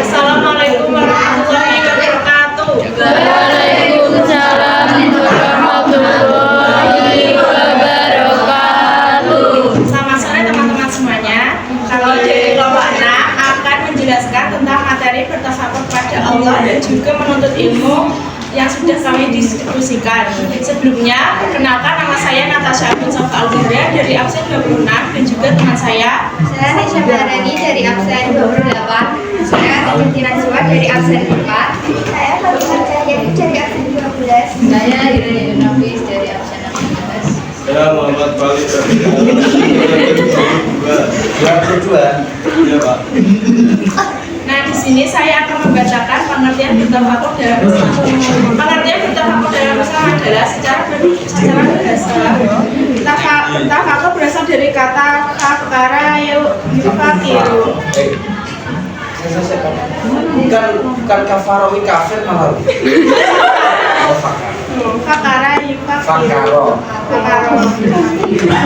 Assalamualaikum warahmatullahi wabarakatuh. Waalaikumsalam warahmatullahi wabarakatuh. Selamat sore teman-teman semuanya. Kalau dari kelompok 6 akan menjelaskan tentang materi bertafakur pada Allah dan juga menuntut ilmu yang sudah kami diskusikan. Sebelumnya, perkenalkan nama saya Natasha bin Safa Al-Zahra dari absen 26 dan juga teman saya Nesya Bahrani dari absen 28. Saya Titi Najwa dari absen 4. Saya Fatima Cahyadi dari absen 12. Saya Irene Nafis dari absen 16. Saya Muhammad Khalid dari absen 22. Iya, Pak. Nah, di sini saya akan membacakan pengertian bertafakur dalam Islam. Pengertian bertafakur dalam Islam adalah secara bahasa. Tafakur berasal dari kata fakara yufakiru. Bukan kafarowi kafir malah. Oh, Fakara yufakiru. Fakaro.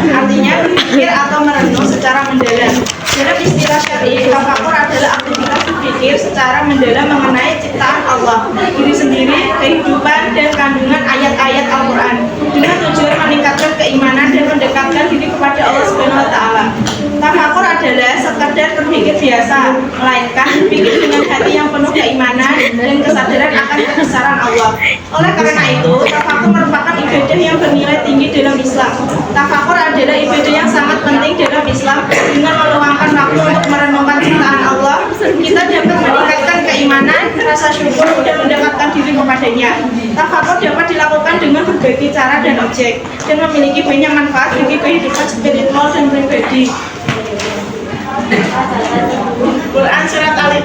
Artinya berpikir atau merenung secara mendalam. Dalam istilah syar'i, tafakur adalah aktivitas berpikir secara mendalam mengenai ciptaan Allah, diri sendiri, kehidupan, dan kandungan ayat-ayat Al-Quran dengan tujuan meningkatkan keimanan dan mendekatkan diri kepada Allah Subhanahu wa Ta'ala. Tafakur adalah sekadar berpikir biasa, melainkan berpikir dengan hati yang penuh keimanan dan kesadaran akan kebesaran Allah. Oleh karena itu, tafakur merupakan ibadah yang bernilai tinggi dalam Islam. Tafakur adalah ibadah yang sangat penting dalam Islam. Dengan meluangkan waktu untuk merenungkan ciptaan Allah, kita dapat meningkatkan keimanan, rasa syukur, dan mendekatkan diri kepadanya. Tafakur dapat dilakukan dengan berbagai cara dan objek, dan memiliki banyak manfaat bagi kehidupan spiritual dan pribadi. Quran surat Ali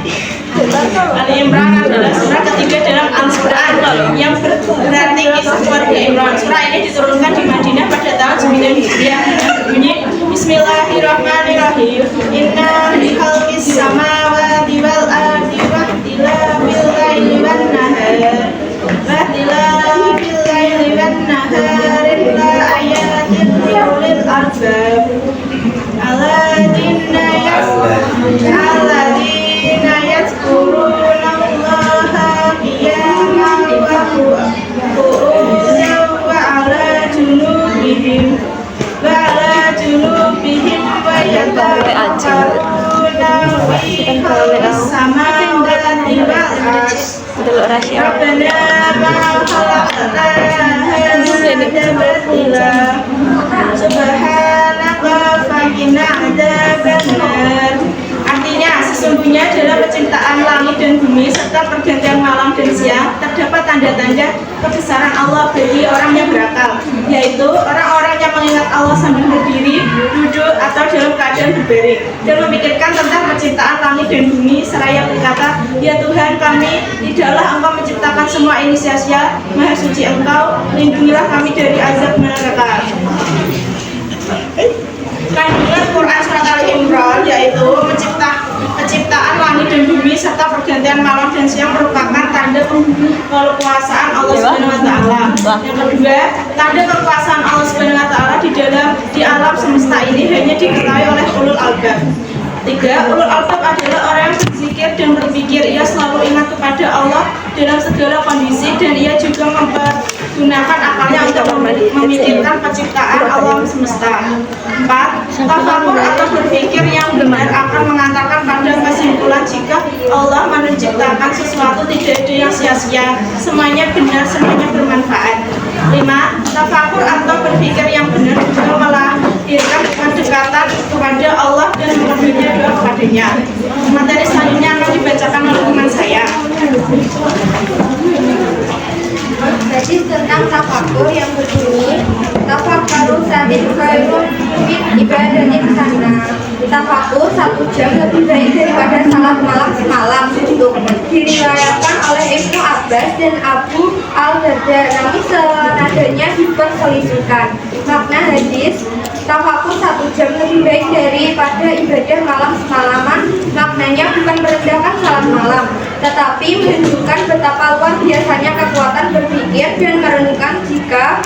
Imran adalah surah ketiga dalam Al-Quran yang berarti kisah keluarga Imran. Surah ini diturunkan di Madinah pada tahun 9 Hijriah. Bunyi Bismillahirrahmanirrahim. Inna fi khalqis samawati wal ardi wahtilabil laili wan nahar wahtilabil laili wan nahar la ayatin liulil albab alladzina yadhkuruna Allaha qiyaman wa qu'udan wa 'ala junubihim wa yatafakkaruna fi khalqis samawati wal ardi Rabbana ma khalaqta hadza batila subhanaka faqina adzabannar. Artinya, sesungguhnya dalam penciptaan langit dan bumi serta pergantian malam dan siang terdapat tanda-tanda kebesaran Allah bagi orang yang berakal, yaitu orang-orang yang mengingat Allah sambil berdiri, duduk, atau dalam keadaan berbaring dan memikirkan tentang penciptaan langit dan bumi seraya berkata, ya Tuhan kami, tidaklah Engkau menciptakan semua ini sia-sia, Maha Suci Engkau, lindungilah kami dari azab neraka. Kandungan Quran surat Al-Imran yaitu penciptaan langit dan bumi serta pergantian malam dan siang merupakan tanda kekuasaan Allah Subhanahu wa Ta'ala. Yang kedua, tanda kekuasaan Allah Subhanahu wa Ta'ala di alam semesta ini hanya diketahui oleh ulul albab. Tiga, ulul albab adalah orang yang berzikir dan berpikir. Ia selalu ingat kepada Allah dalam segala kondisi dan ia juga menggunakan akalnya untuk memikirkan penciptaan alam semesta. 4. Tafakur atau berpikir yang benar akan mengantarkan pada kesimpulan jika Allah menciptakan sesuatu tidak ada yang sia-sia, semuanya benar, semuanya bermanfaat. 5. Tafakur atau berpikir yang benar juga melahirkan kedekatan kepada Allah dan mengambilnya doa kepadanya. Materi selanjutnya akan dibacakan oleh teman saya. Jadi tentang tafakur yang berbunyi tafakkaru satin khairun min ibadatin sana. Tafakur 1 jam lebih baik daripada salat malam semalam. Diriwayatkan oleh Ibnu Abbas dan Abu Al-Darda, namun senadanya diperselisihkan. Makna hadis tafakur 1 jam lebih baik daripada ibadah malam semalaman, maknanya bukan merendahkan salat malam, tetapi menunjukkan betapa luar biasanya kekuatan berpikir dan merenungkan jika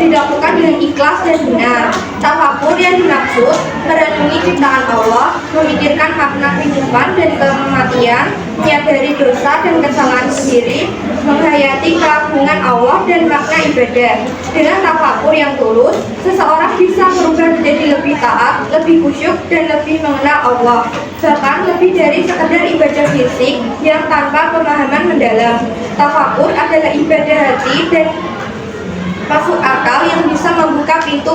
dilakukan dengan ikhlas dan benar. Tafakur yang dimaksud merenungi ciptaan Allah, memikirkan makna kehidupan dan kematian, menyadari dosa dan kesalahan sendiri, menghayati keagungan Allah dan makna ibadah. Dengan tafakur yang tulus, seseorang bisa berubah menjadi lebih taat, lebih khusyuk, dan lebih mengenal Allah. Bahkan lebih dari sekedar ibadah fisik yang tanpa pemahaman mendalam. Tafakur adalah ibadah hati dan masuk akal yang bisa membuka pintu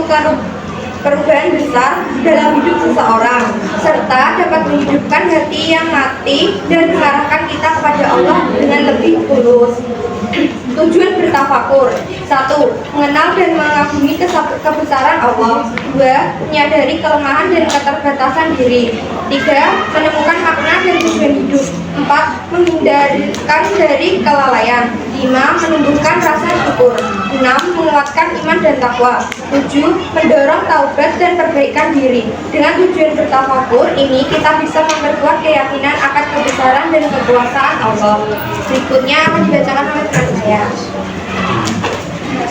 perubahan besar dalam hidup seseorang, serta dapat menghidupkan hati yang mati dan mengarahkan kita kepada Allah dengan lebih tulus. Tujuan bertafakur: 1. Mengenal dan mengagumi kebesaran Allah. 2. Menyadari kelemahan dan keterbatasan diri. 3. Menemukan makna dan tujuan hidup. 4. Menghindarkan dari kelalaian. 5. Menumbuhkan rasa syukur. 6. Menguatkan iman dan takwa. 7. Mendorong taubat dan perbaikan diri. Dengan tujuan bertafakur ini, kita bisa memperkuat keyakinan akan kebesaran dan kekuasaan Allah. Berikutnya akan dibacakan oleh teman saya.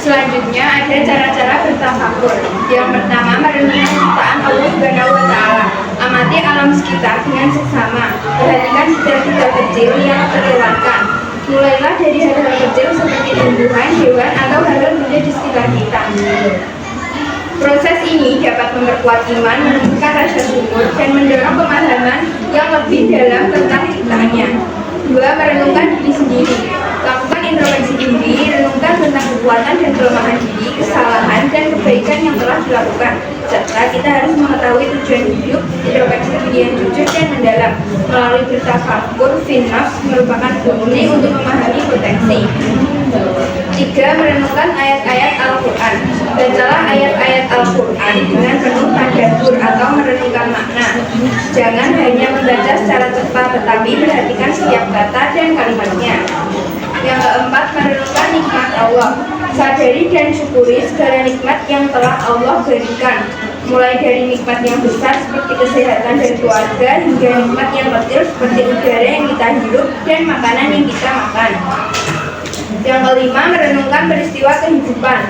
Selanjutnya ada cara-cara bertafakur. Yang pertama, merenungi ciptaan Allah Subhanahu wa Ta'ala. Amati alam sekitar dengan seksama. Perhatikan detail-detail kecil yang terlewatkan. Mulailah dari hal-hal kecil seperti tumbuhan, hewan, atau hal-hal benda di sekitar kita. Proses ini dapat memperkuat iman, menumbuhkan rasa syukur, dan mendorong pemahaman yang lebih dalam tentang ciptaannya. 2. Merenungkan diri sendiri. Lakukan introspeksi diri, renungkan tentang kekuatan dan kelemahan diri, kesalahan dan kebaikan yang telah dilakukan. Serta kita harus mengetahui tujuan hidup. Introspeksi diri yang jujur dan mendalam melalui bertafakur finaf merupakan kunci untuk memahami potensi. 3. Merenungkan ayat-ayat Al-Quran. Bacalah ayat-ayat Al-Quran dengan penuh tadabbur atau merenungkan makna. Jangan hanya membaca secara cepat, tetapi perhatikan setiap kata dan kalimatnya. Yang keempat, merenungkan nikmat Allah. Sadari dan syukuri segala nikmat yang telah Allah berikan, mulai dari nikmat yang besar seperti kesehatan dan keluarga hingga nikmat yang kecil seperti udara yang kita hirup dan makanan yang kita makan. Yang kelima, merenungkan peristiwa kehidupan.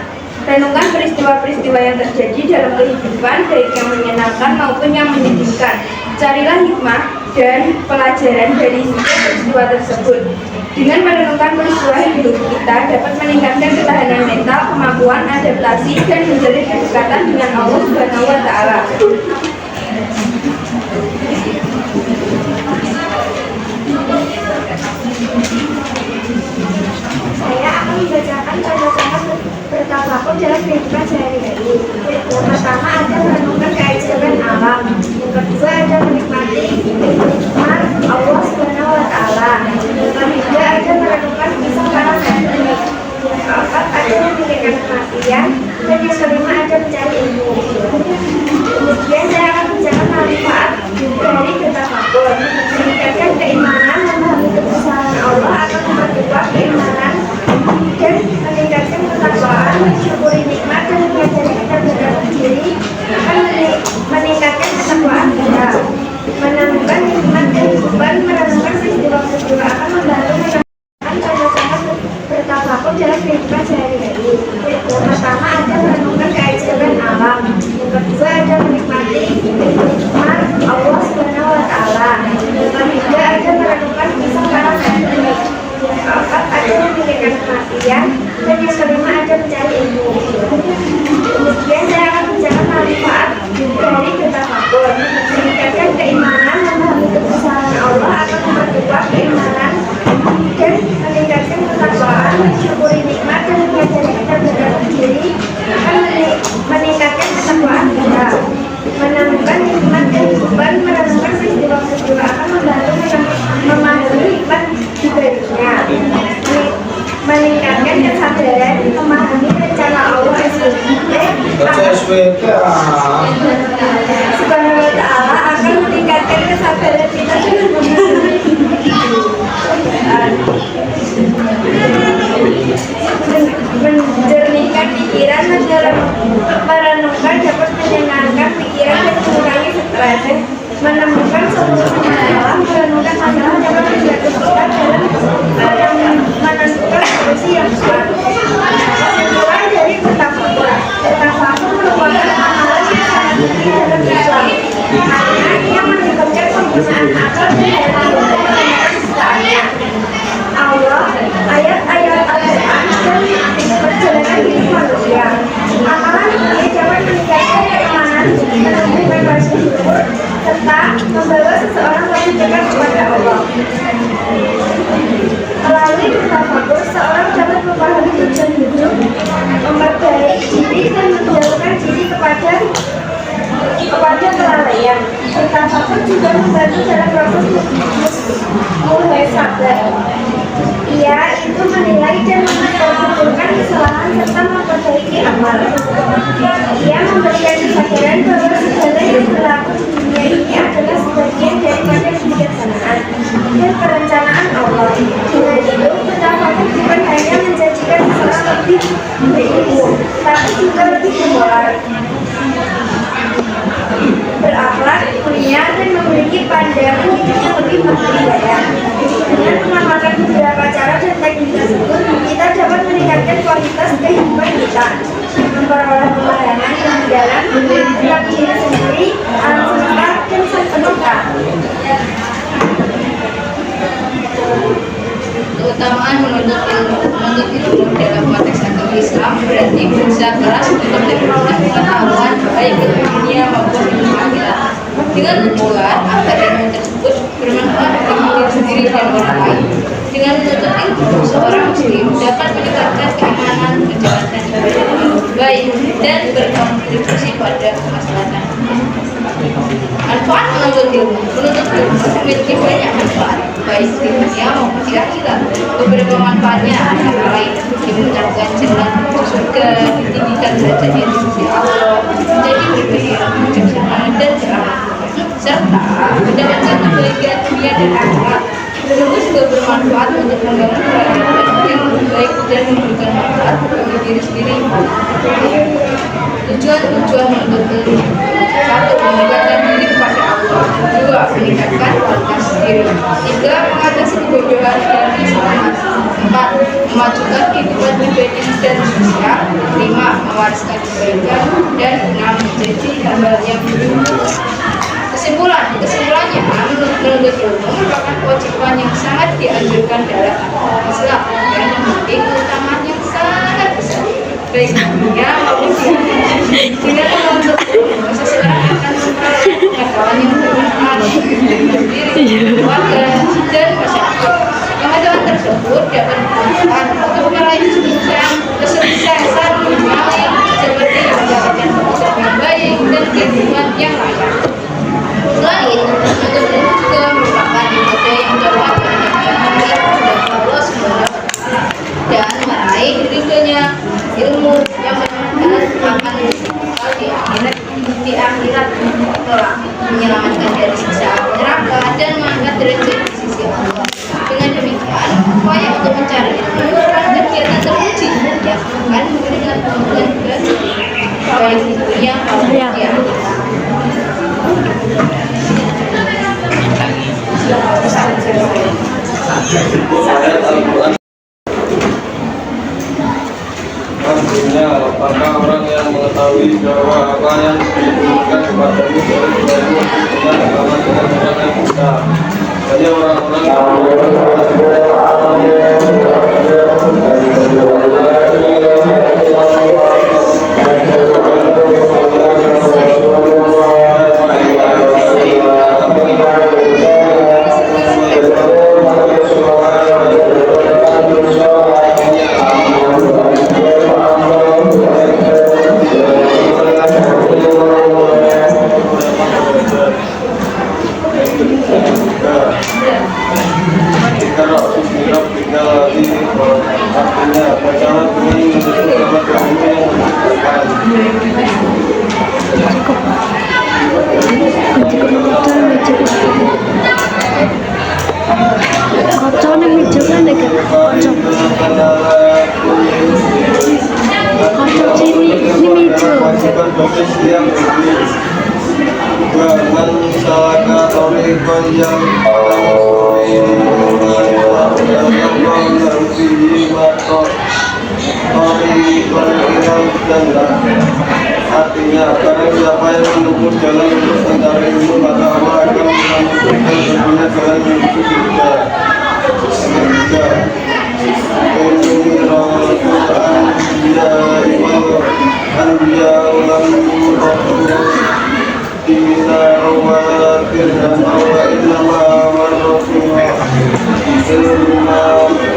Renungkan peristiwa-peristiwa yang terjadi dalam kehidupan, baik yang menyenangkan maupun yang menyedihkan. Carilah hikmah dan pelajaran dari setiap peristiwa tersebut. Dengan merenungkan peristiwa hidup kita dapat meningkatkan ketahanan mental, kemampuan adaptasi, dan menjalin kedekatan dengan Allah Subhanahu wa Ta'ala. Saya akan membacakan cara-cara bertafakur dalam kehidupan sehari-hari. Yang pertama ada merenungkan keajaiban alam. Yang kedua ada menikmati nikmat Allah Subhanahu wa Ta'ala. Yang ketiga ada merenungkan kisah para nabi. Yang keempat ada memikirkan kematian. Dan yang kelima ada mencari ilmu. Kemudian saya akan membacakan manfaat dari bertafakur. Meningkatkan keimanan, memahami kebesaran Allah akan memperkuat keimanan dan meningkatkan ketakwaan, mensyukuri nikmat dan menyadari keterbatasan diri akan meningkatkan ketakwaan kita. Menemukan nikmat kehidupan, merenungkan peristiwa-peristiwa akan membantu menemukan cara-cara bertafakur dalam kehidupan sehari-hari. Yang pertama ada merenungkan keajaiban alam. Yang kedua ada menikmati nikmat Allah Subhanahu wa Ta'ala. Yang ketiga ada merenungkan kisah para nabi. Yang keempat ada memikirkan kematian. Dan yang kelima ada mencari ilmu. Kemudian saya akan membacakan manfaat dari bertafakur. Meningkatkan keimanan, memahami kebesaran Allah akan memperkuat keimanan dan meningkatkan ketakwaan, mensyukuri nikmat dan menyadari keterbatasan diri akan meningkatkan ketakwaan kita. Menemukan nikmat kehidupan, merenungkan peristiwa-peristiwa akan membantu memahami nikmat diberinya. Meningkatkan kesadaran, memahami rencana Allah Subhanahu wa Ta'ala akan meningkatkan kesadaran kita dalam menjernihkan pikiran, merenungkan dapat menyenangkan pikiran dan mengurangi stres. Menemukan solusi masalah, merenungkan masalah dapat membantu kita dalam menentukan solusi yang tepat. Mulai dari bertafakur. penggunaan akal dan kesukaannya. Allah, ayat-ayat Al-Quran dan perjalanan hidup manusia. Amalan ini dapat meningkatkan keimanan, menumbuhkan rasa syukur, serta membawa seseorang lebih dekat kepada Allah. Melalui bertafakur, seorang dapat memahami tujuan hidup, memperbaiki diri dan menjauhkan diri kepada kelalaian. Bertafakur juga membantu dalam proses muhasabah. Ia itu menilai dan mengukurkan kesalahan serta memperbaiki amal. Ia memberikan kesadaran bahwa segala yang berlaku di dunia ini adalah sebagian daripada kebijaksanaan dan perencanaan Allah. Dengan itu, bertafakur bukan hanya menjadikan seseorang lebih berilmu, tapi juga lebih bermoral, berakhlak, mulia, dan memiliki pandangan hidup yang lebih berbudaya. Dengan mengamalkan beberapa cara dan teknik tersebut, kita dapat meningkatkan kualitas kehidupan kita, memperoleh pemahaman yang mendalam tentang diri sendiri, alam semesta, dan sang pencipta. Keutamaan menuntut ilmu dalam konteks agama Islam berarti berusaha keras untuk memperoleh pengetahuan baik di dunia maupun di akhirat, dengan tujuan agar ilmu tersebut bermanfaat bagi diri sendiri dan orang lain. Dengan menuntut ilmu, seorang muslim dapat meningkatkan keimanan, menjalankan ibadah dengan baik, dan berkontribusi pada kemaslahatan. Manfaat menuntut ilmu memiliki banyak manfaat, baik di dunia maupun di akhirat. Beberapa manfaatnya antara lain dimudahkan jalan surga, ditinggikan derajatnya di sisi Allah, menjadi pribadi yang bijaksana dan teramat, serta mendapatkan kebahagiaan dunia dan akhirat. Ilmu juga bermanfaat untuk membangun kehidupan yang lebih baik dan memberikan manfaat bagi diri sendiri. Tujuan menuntut ilmu: 1. Mendekatkan diri kepada Allah. 2. Meningkatkan kualitas diri. 3. Mengatasi kebodohan dan kesalahan. 4. Memajukan kehidupan pribadi dan sosial. 5. Mewariskan kebaikan. Dan 6. Menjadi hamba yang berguna. Kesimpulannya, menuntut ilmu merupakan kewajiban yang sangat dianjurkan dalam agama Islam dan memiliki keutamaan yang sangat besar baik di dunia maupun di akhirat. Dengan menuntut ilmu, seseorang akan memperoleh pengetahuan yang bermanfaat bagi diri sendiri, keluarga, dan masyarakat. Pengetahuan tersebut dapat bermanfaat untuk meraih kesuksesan duniawi seperti mendapatkan pekerjaan yang baik dan kehidupan yang layak. Selain menuntut ilmu juga merupakan ibadah yang dapat meningkatkan Allah SWT dan meraih ridhonya. Ilmu yang bermanfaat akan di akhirat kelak, menyelamatkan dari siksa neraka dan mengangkat derajat di sisi Allah. Dengan demikian, upaya untuk mencari ilmu merupakan kegiatan terpuji yang akan memberikan keuntungan bagi baik di dunia maupun di akhirat. Artinya, apakah orang yang mengetahui bahwa apa yang diberikan kepadanya dari ilmu dengan agama dengan orang yang buta? Hanya orang-orang yang yang Artinya, barang siapa yang menempuh jalan untuk mencari ilmu, maka Allah akan menentukan baginya jalan menuju surga. Yang ketiga, Anbiya ulam Dina rawatir wa innama warrasulullah Ilma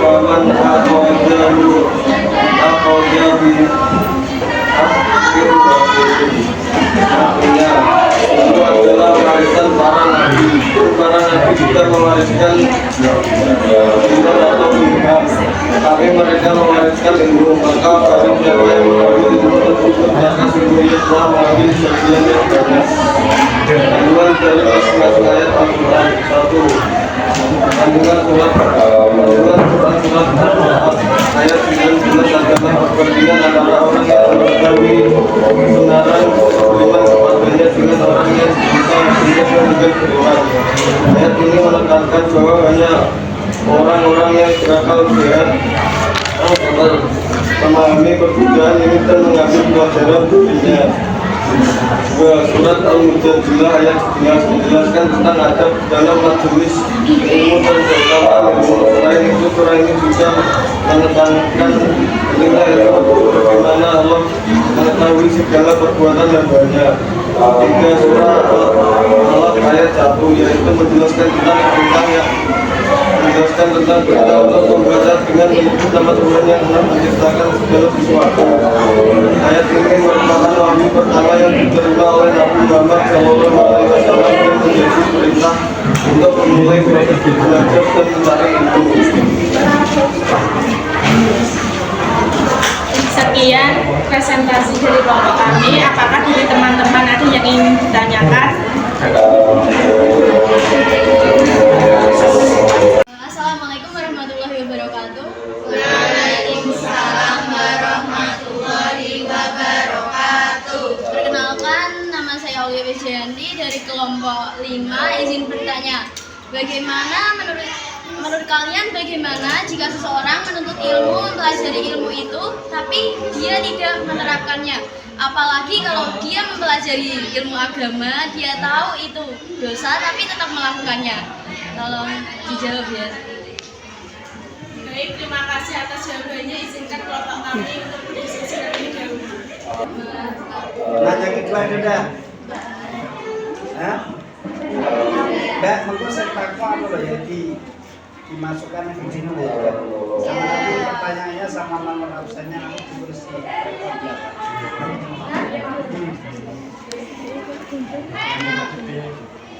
wa man aqodahu Artinya itu adalah warisan para nabi. Para nabi juga mewariskan ilmu atau ilham, tapi mereka mewariskan ilmu. Maka barang siapa yang mengambil ilmu tersebut, maka sesungguhnya telah mengambil sebagian yang banyak. Kandungan dari masing-masing ayat Al-Quran. Satu, kandungan surat ayat 19 adalah perbandingan antara orang yang mengetahui kebenaran beriman kepadanya dengan orang yang bisa menunjukkan kebaikan. Ayat ini menekankan bahwa hanya orang-orang yang berakal sehat memahami perbedaan ini dan mengambil pelajaran darinya. Surat Al-Mujadilah ayat 11 menjelaskan tentang adab dalam majelis ilmu dan keutamaan ilmu. Selain itu, surah ini juga menekankan nilai bagaimana Allah mengetahui segala perbuatan dan banyak. Tiga surah Al-Alaq ayat 1 yaitu menjelaskan tentang berita Allah membaca dengan menyebut nama Tuhan yang telah menciptakan segala sesuatu. Ayat ini merupakan wahyu pertama yang diterima oleh Nabi Muhammad SAW dan menjadi perintah untuk memulai proses belajar dan mencari ilmu. Sekian presentasi dari kelompok kami. Apakah dari teman-teman ada yang ingin ditanyakan? Assalamualaikum warahmatullahi wabarakatuh. Waalaikumsalam warahmatullahi wabarakatuh. Perkenalkan, nama saya Aulia Wijayanti dari kelompok 5. Izin bertanya, menurut kalian bagaimana jika seseorang menuntut ilmu, mempelajari ilmu itu, tapi dia tidak menerapkannya? Apalagi kalau dia mempelajari ilmu agama, dia tahu itu dosa tapi tetap melakukannya. Tolong dijawab ya. Baik, terima kasih atas jawabannya. Izinkan kelompok kami untuk berdiskusi terlebih dahulu. Nanya kedua itu dah. Hah? Mbak, mungkin saya takut apa loh ya dimasukkan ke sini ya. Sama nanti pertanyaannya sama nomor absennya nanti dibersih.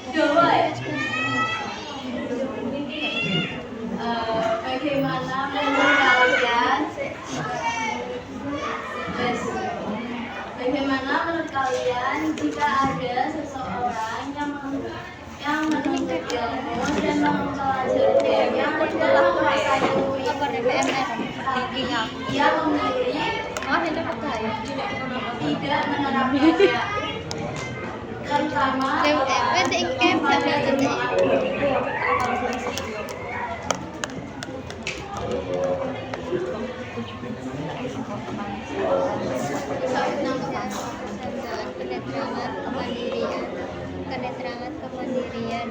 Coba ya. Bagaimana menurut kalian? Bagaimana menurut kalian jika ada seseorang yang menuntut ilmu dan mempelajari yang telah menguasai ilmu itu, ia memilih tidak menerapkannya, terutama kenetralan kemandirian kesatuan kemandirian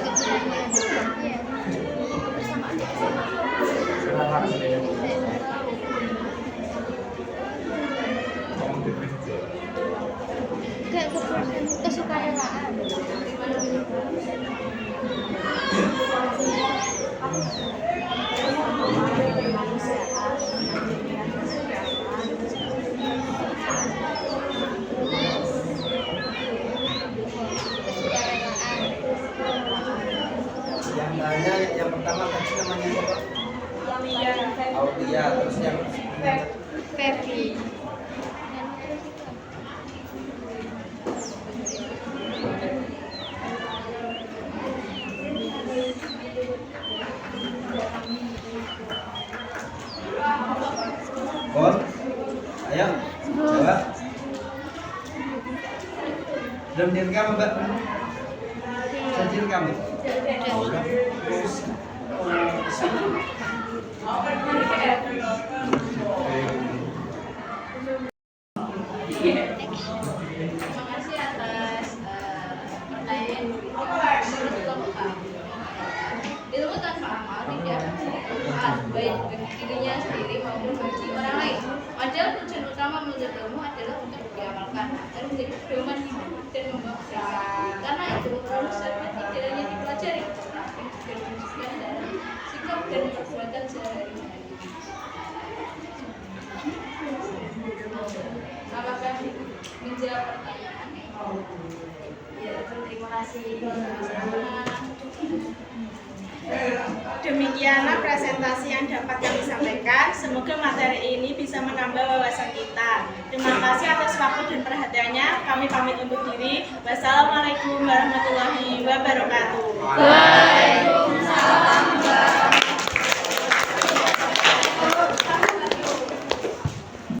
kesemisaan kesukaraan. Yang tanya yang pertama tadi namanya siapa? Aulia. Terus yang Febri. Belum direkam Mbak? Sudah direkam ya? Terima kasih atas pertanyaan yang diberikan. Ilmu tanpa amal tidak bermanfaat baik bagi dirinya sendiri maupun bagi orang lain. Padahal tujuan utama menuntut ilmu adalah untuk diamalkan agar menjadi pedoman hidup dan membawa kebaikan. Karena itu ilmu seharusnya tidak hanya dipelajari, tetapi juga diwujudkan dalam sikap dan perbuatan sehari-hari. Apakah menjawab pertanyaan? Ya, terima kasih. Demikianlah presentasi yang dapat kami sampaikan. Semoga materi ini bisa menambah wawasan kita. Terima kasih atas waktu dan perhatiannya. Kami pamit undur diri. Wassalamualaikum warahmatullahi wabarakatuh.